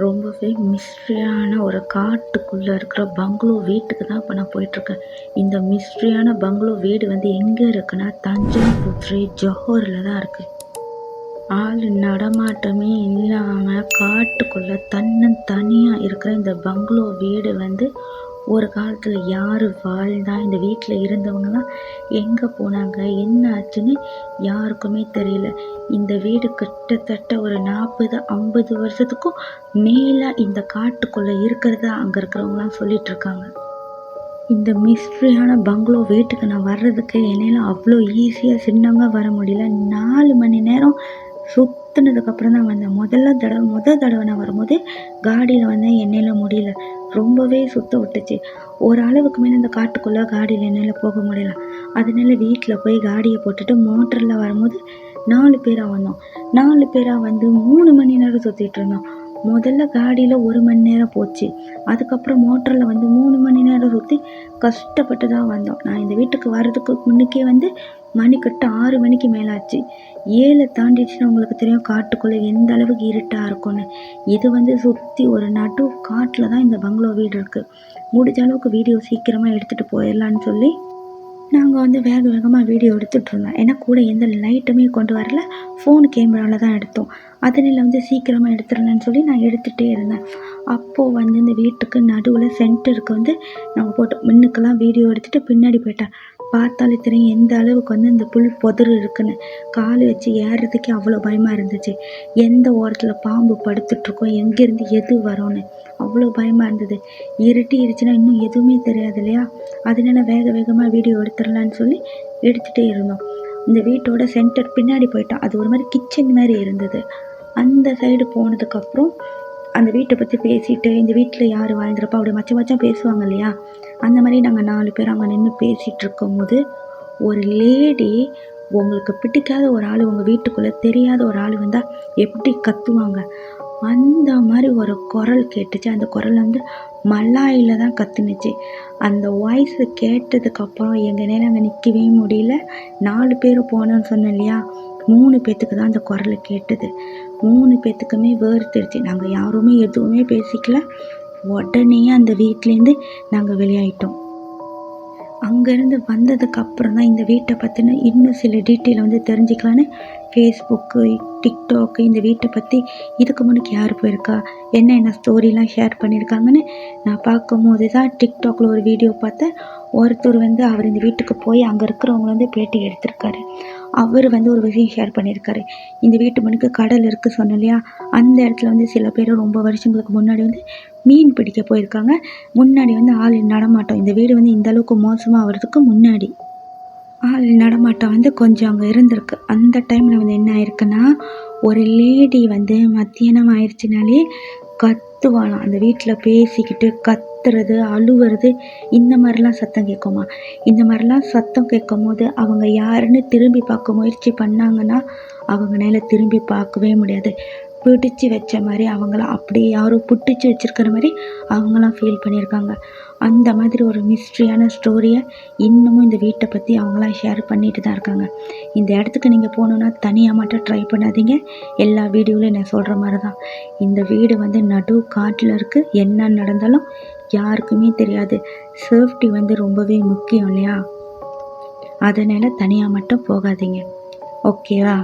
ரொம்பவே மிஸ்ட்ரியான ஒரு காட்டுக்குள்ளே இருக்கிற பங்களோ வீட்டுக்கு தான் இப்போ நான் போயிட்டுருக்கேன். இந்த மிஸ்ட்ரியான பங்களோ வீடு வந்து எங்கே இருக்குன்னா, தஞ்சன் புத்ரி ஜோஹரில் தான் இருக்குது. ஆள் நடமாட்டமே இல்லாமல் காட்டுக்குள்ளே தனியாக இருக்கிற இந்த பங்களோ வீடு வந்து ஒரு காலத்தில் யார் வாழ்ந்தா, இந்த வீட்டில் இருந்தவங்கலாம் எங்கே போனாங்க, என்ன ஆச்சுன்னு யாருக்குமே தெரியல. இந்த வீடு கிட்டத்தட்ட ஒரு 40-50 வருஷத்துக்கும் மேலே இந்த காட்டுக்குள்ளே இருக்கிறதா அங்கே இருக்கிறவங்களாம் சொல்லிகிட்ருக்காங்க. இந்த மிஸ்ட்ரியான பங்களோ வீட்டுக்கு நான் வர்றதுக்கு என்னால் அவ்வளோ ஈஸியாக சின்னமாக வர முடியல. 4 மணி நேரம் சுற்றுனதுக்கப்புறம் தான் வந்தேன். முதல் தடவை நான் வரும்போது காடியில் வந்தேன், என்னால் முடியல. ரொம்பவே சுத்த விட்டுச்சு. ஒரு அளவுக்கு மேலே இந்த காட்டுக்குள்ளே காடியில் என்னால் போக முடியல. அதனால வீட்டில் போய் காடியை போட்டுட்டு மோட்டரில் வரும்போது 4 பேராக வந்தோம். 4 பேராக வந்து 3 மணி நேரம் சுற்றிட்டு இருந்தோம். முதல்ல காடியில் 1 மணி நேரம் போச்சு. அதுக்கப்புறம் மோட்டரில் வந்து 3 மணி நேரம் சுற்றி கஷ்டப்பட்டு தான் வந்தோம். நான் இந்த வீட்டுக்கு வர்றதுக்கு முன்னுக்கே வந்து மணிக்கிட்ட 6 மணிக்கு மேலே ஆச்சு. 7 தாண்டிடுச்சுன்னா உங்களுக்கு தெரியும் காட்டுக்குள்ளே எந்த அளவுக்கு இருட்டாக இருக்கும்னு. இது வந்து சுற்றி ஒரு நடு காட்டில் தான் இந்த பங்களோ வீடு இருக்குது. முடிஞ்ச அளவுக்கு வீடியோ சீக்கிரமாக எடுத்துகிட்டு போயிடலான்னு சொல்லி நாங்கள் வந்து வேகமாக வீடியோ எடுத்துகிட்ருந்தோம். ஏன்னா கூட எந்த லைட்டுமே கொண்டு வரல, ஃபோன் கேமராவில் தான் எடுத்தோம். அதனால் வந்து சீக்கிரமாக எடுத்துடலான்னு சொல்லி நான் எடுத்துகிட்டே இருந்தேன். அப்போது வந்து இந்த வீட்டுக்கு நடுவில் சென்டருக்கு வந்து நாங்கள் போட்டோம். முன்னுக்கெல்லாம் வீடியோ எடுத்துகிட்டு பின்னாடி போயிட்டேன். பார்த்தாலே தெரியும் எந்த அளவுக்கு வந்து இந்த புல் புதரு இருக்குன்னு. கால் வச்சு ஏறுறதுக்கே அவ்வளோ பயமாக இருந்துச்சு. எந்த ஓரத்தில் பாம்பு படுத்துட்ருக்கோம், எங்கேருந்து எது வரோன்னு அவ்வளோ பயமாக இருந்தது. இருட்டிடுச்சுன்னா இன்னும் எதுவுமே தெரியாது இல்லையா? அதனால வேகமாக வீடியோ எடுத்துடலான்னு சொல்லி எடுத்துகிட்டே இருந்தோம். இந்த வீட்டோட சென்டர் பின்னாடி போயிட்டோம். அது ஒரு மாதிரி கிச்சன் மாதிரி இருந்தது. அந்த சைடு போனதுக்கப்புறம் அந்த வீட்டை பற்றி பேசிட்டு, இந்த வீட்டில் யார் வாழ்ந்துருப்பா அப்படி மச்சம் பேசுவாங்க இல்லையா? அந்த மாதிரி நாங்கள் 4 பேர் அங்கே நின்று பேசிகிட்டு இருக்கும்போது ஒரு லேடி, உங்களுக்கு பிடிக்காத ஒரு ஆள், உங்கள் வீட்டுக்குள்ளே தெரியாத ஒரு ஆள் வந்தால் எப்படி கத்துவாங்க, அந்த மாதிரி ஒரு குரல் கேட்டுச்சு. அந்த குரல் வந்து மலாயில் தான் கத்துனுச்சு. அந்த வாய்ஸு கேட்டதுக்கப்புறம் எங்களால் அங்கே நிற்கவே முடியல. 4 பேர் போனோன்னு சொன்னேன் இல்லையா? 3 பேர்த்துக்கு தான் அந்த குரல் கேட்டது. 3 பேர்த்துக்குமே வேர்த்துடுச்சு. நாங்கள் யாருமே எதுவுமே பேசிக்கல. உடனே அந்த வீட்டிலேருந்து நாங்கள் வெளியாயிட்டோம். அங்கேருந்து வந்ததுக்கப்புறம் தான் இந்த வீட்டை பற்றின இன்னும் சில டீட்டெயில் வந்து தெரிஞ்சுக்கலான்னு ஃபேஸ்புக்கு, டிக்டாக்கு இந்த வீட்டை பற்றி இதுக்கு முன்னுக்கு யார் போயிருக்கா, என்ன ஸ்டோரிலாம் ஷேர் பண்ணியிருக்காங்கன்னு நான் பார்க்கும்போது தான் டிக்டாக்ல ஒரு வீடியோ பார்த்தேன். ஒருத்தர் வந்து அவர் இந்த வீட்டுக்கு போய் அங்கே இருக்கிறவங்க வந்து பேட்டி எடுத்திருக்காரு. அவர் வந்து ஒரு விஷயம் ஷேர் பண்ணியிருக்காரு. இந்த வீட்டு முன்னுக்கு கடல் இருக்குது சொன்னோம் இல்லையா? அந்த இடத்துல வந்து சில பேர் ரொம்ப வருஷங்களுக்கு முன்னாடி வந்து மீன் பிடிக்க போயிருக்காங்க. முன்னாடி வந்து ஆள் நடமாட்டம், இந்த வீடு வந்து இந்த அளவுக்கு மோசமாக ஆகிறதுக்கு முன்னாடி ஆள் நடமாட்டம் வந்து கொஞ்சம் அங்கே இருந்திருக்கு. அந்த டைமில் வந்து என்ன ஆயிருக்குன்னா, ஒரு லேடி வந்து மத்தியானம் ஆயிடுச்சுனாலே கத்துவாளாம். அந்த வீட்டில் பேசிக்கிட்டு கத்துறது, அழுவுறது, இந்த மாதிரிலாம் சத்தம் கேட்குமா. இந்த மாதிரிலாம் சத்தம் கேட்கும் போது அவங்க யாருன்னு திரும்பி பார்க்க முயற்சி பண்ணாங்கன்னா அவங்களால திரும்பி பார்க்கவே முடியாது. பிடிச்சி வச்ச மாதிரி அவங்களாம் அப்படியே யாரோ பிடிச்சி வச்சுருக்கிற மாதிரி அவங்களாம் ஃபீல் பண்ணியிருக்காங்க. அந்த மாதிரி ஒரு மிஸ்ட்ரியான ஸ்டோரியை இன்னமும் இந்த வீட்டை பற்றி அவங்களாம் ஷேர் பண்ணிட்டு தான் இருக்காங்க. இந்த இடத்துக்கு நீங்கள் போகணுன்னா தனியாக மட்டும் ட்ரை பண்ணாதீங்க. எல்லா வீடியோவிலையும் நான் சொல்கிற மாதிரி தான். இந்த வீடு வந்து நடு காட்டில் இருக்குது. என்ன நடந்தாலும் யாருக்குமே தெரியாது. சேஃப்டி வந்து ரொம்பவே முக்கியம் இல்லையா? அதனால் தனியாக மட்டும் போகாதீங்க. ஓகேவா?